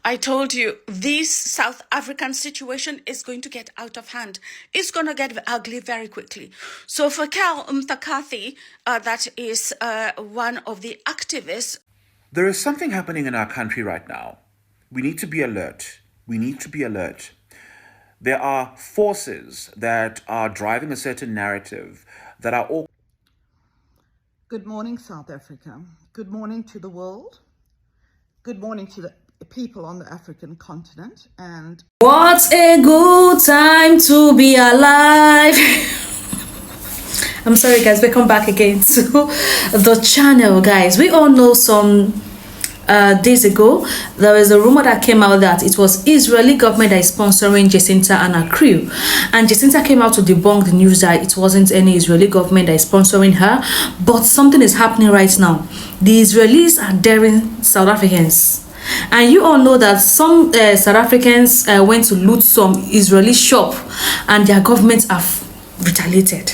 I told you this South African situation is going to get out of hand. It's going to get ugly very quickly. So for Cal Mthakathi, that is one of the activists. There is something happening in our country right now. We need to be alert. We need to be alert. There are forces that are driving a certain narrative that are all... Good morning, South Africa. Good morning to the world. Good morning to the people on the African continent. And what a good time to be alive. I'm sorry guys, welcome back again to the channel. Guys, we all know some days ago there was a rumor that came out that it was Israeli government that is sponsoring JACINTA and her crew, and JACINTA came out to debunk the news that it wasn't any Israeli government that is sponsoring her. But something is happening right now. The Israelis are daring South Africans. And you all know that some South Africans went to loot some Israeli shop, and their governments have retaliated.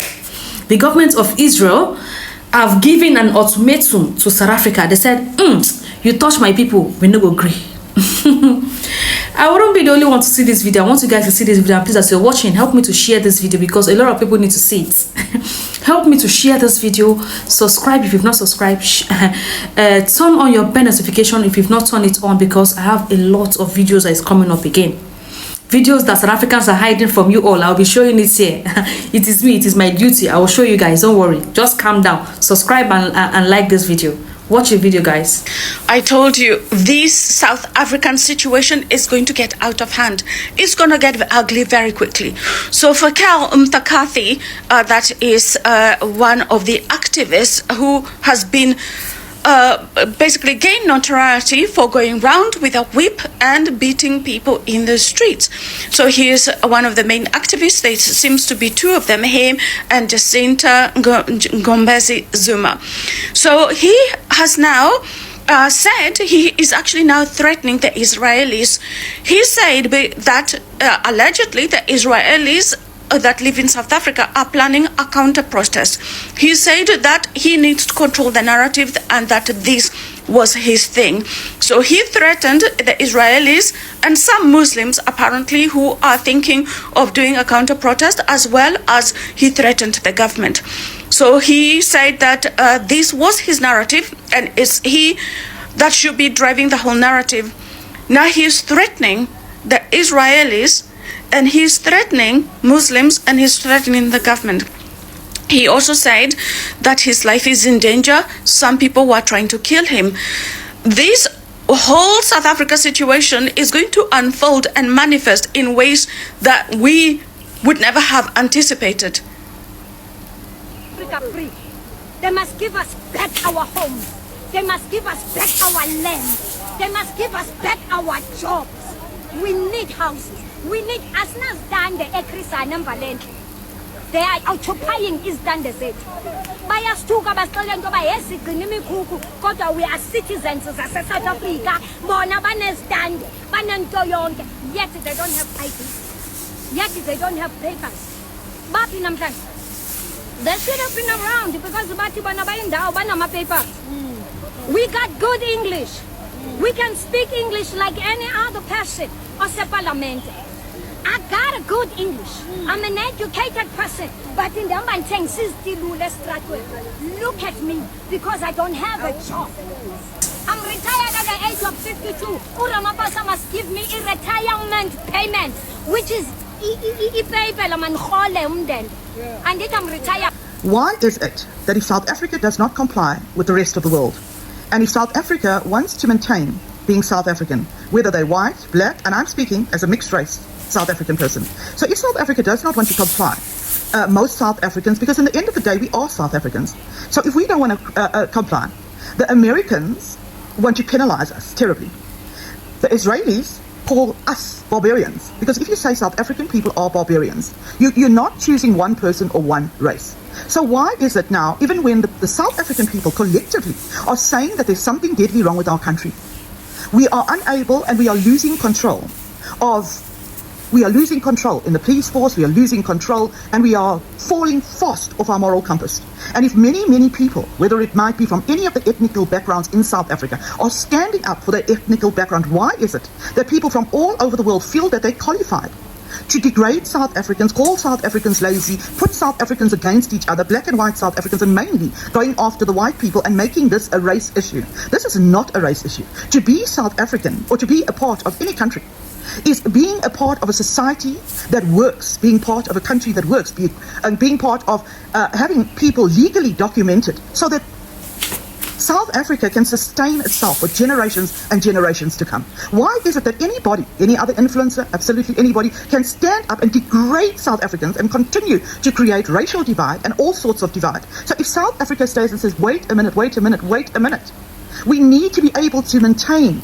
The government of Israel have given an ultimatum to South Africa. They said, you touch my people, we no go agree. I wouldn't be the only one to see this video. I want you guys to see this video, and please, as you're watching, help me to share this video because a lot of people need to see it. Help me to share this video. Subscribe if you've not subscribed. Turn on your bell notification if you've not turned it on, because I have a lot of videos that is coming up again. Videos that South Africans are hiding from you all. I'll be showing it here. It is me. It is my duty. I will show you guys. Don't worry. Just calm down. Subscribe and like this video. Watch the video, guys. I told you this South African situation is going to get out of hand. It's going to get ugly very quickly. So for Cal Mthakathi, that is one of the activists who has been basically gained notoriety for going round with a whip and beating people in the streets. So he is one of the main activists. There seems to be two of them, him and Jacinta Gombezi Zuma. So he has now said he is actually now threatening the Israelis. He said that allegedly the Israelis that live in South Africa are planning a counter protest. He said that he needs to control the narrative and that this was his thing. So he threatened the Israelis and some Muslims apparently who are thinking of doing a counter protest, as well as he threatened the government. So he said that this was his narrative and it's he that should be driving the whole narrative. Now he is threatening the Israelis, and he's threatening Muslims, and he's threatening the government. He also said that his life is in danger. Some people were trying to kill him. This whole South Africa situation is going to unfold and manifest in ways that we would never have anticipated. Africa free. They must give us back our homes. They must give us back our land. They must give us back our jobs. We need houses. We need as now stand the Ekrisa number land. They are occupying Eastern Desert. By us to Gabastolen by Esigini Kuku, Kota, we are citizens of South Africa. Bona stand, Banantoyon, yet they don't have IDs. Yet they don't have papers. But in Amtlan, they should have been around because Batibana Banama papers. We got good English. We can speak English like any other person or parliament. I got a good English. I'm an educated person, but in the Ambancheng, look at me because I don't have a job. I'm retired at the age of 52. Uramapasa must give me a retirement payment, which is and if I'm retired. why is it that if South Africa does not comply with the rest of the world, and if South Africa wants to maintain being South African, whether they're white, black, and I'm speaking as a mixed race South African person. So if South Africa does not want to comply, most South Africans, because in the end of the day, we are South Africans. So if we don't want to comply, the Americans want to penalize us terribly. The Israelis call us barbarians, because if you say South African people are barbarians, you're not choosing one person or one race. So why is it now, even when the South African people collectively are saying that there's something deadly wrong with our country, we are unable and we are losing control of We are losing control in the police force, we are losing control, and we are falling fast off our moral compass. And if many, many people, whether it might be from any of the ethnical backgrounds in South Africa, are standing up for their ethnical background, why is it that people from all over the world feel that they're qualified to degrade South Africans, call South Africans lazy, put South Africans against each other, black and white South Africans, and mainly going after the white people and making this a race issue? This is not a race issue. To be South African, or to be a part of any country, is being a part of a society that works, being part of a country that works, being part of having people legally documented so that South Africa can sustain itself for generations and generations to come. Why is it that anybody, any other influencer, absolutely anybody, can stand up and degrade South Africans and continue to create racial divide and all sorts of divide? So if South Africa stays and says, wait a minute, wait a minute, wait a minute, we need to be able to maintain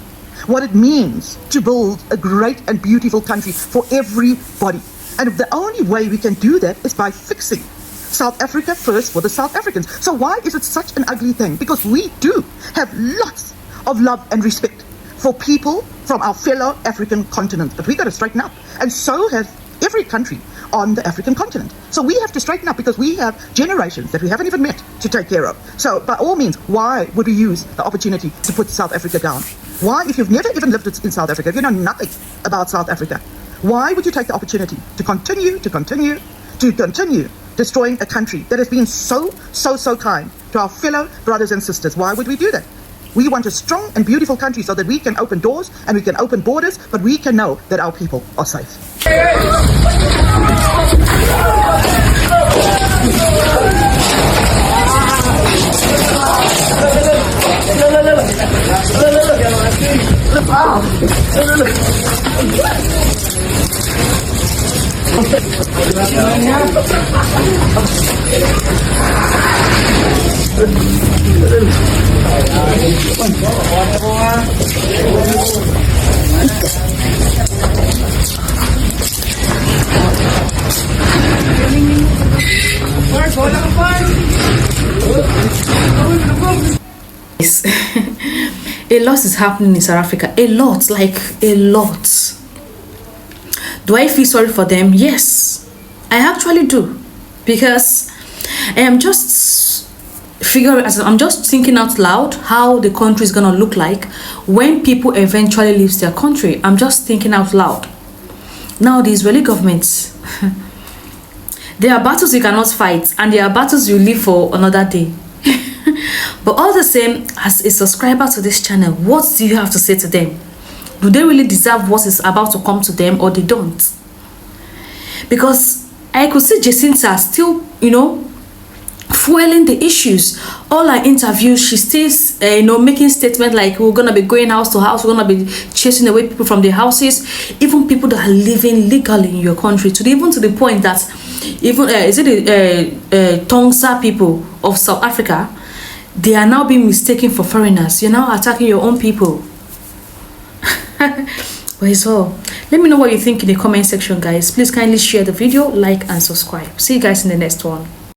what it means to build a great and beautiful country for everybody. And the only way we can do that is by fixing South Africa first for the South Africans. So why is it such an ugly thing? Because we do have lots of love and respect for people from our fellow African continent. But we got to straighten up. And so has every country on the African continent. So we have to straighten up because we have generations that we haven't even met to take care of. So by all means, why would we use the opportunity to put South Africa down? Why, if you've never even lived in South Africa, if you know nothing about South Africa, why would you take the opportunity to continue destroying a country that has been so kind to our fellow brothers and sisters? Why would we do that? We want a strong and beautiful country so that we can open doors and we can open borders, but we can know that our people are safe. A lot is happening in South Africa. A lot, like a lot. Do I feel sorry for them? Yes, I actually do, because I am just I'm just thinking out loud how the country is gonna look like when people eventually leave their country. I'm just thinking out loud. Now the Israeli government, there are battles you cannot fight, and there are battles you live for another day. But all the same, as a subscriber to this channel, what do you have to say to them? Do they really deserve what is about to come to them, or they don't? Because I could see JACINTA still, fueling the issues. All her interviews, she stays, making statements like, we're gonna be going house to house, we're gonna be chasing away people from their houses, even people that are living legally in your country, to the point that even the Tongsa people of South Africa, they are now being mistaken for foreigners. You're now attacking your own people. But it's all. Let me know what you think in the comment section, guys. Please kindly share the video, like and subscribe. See you guys in the next one.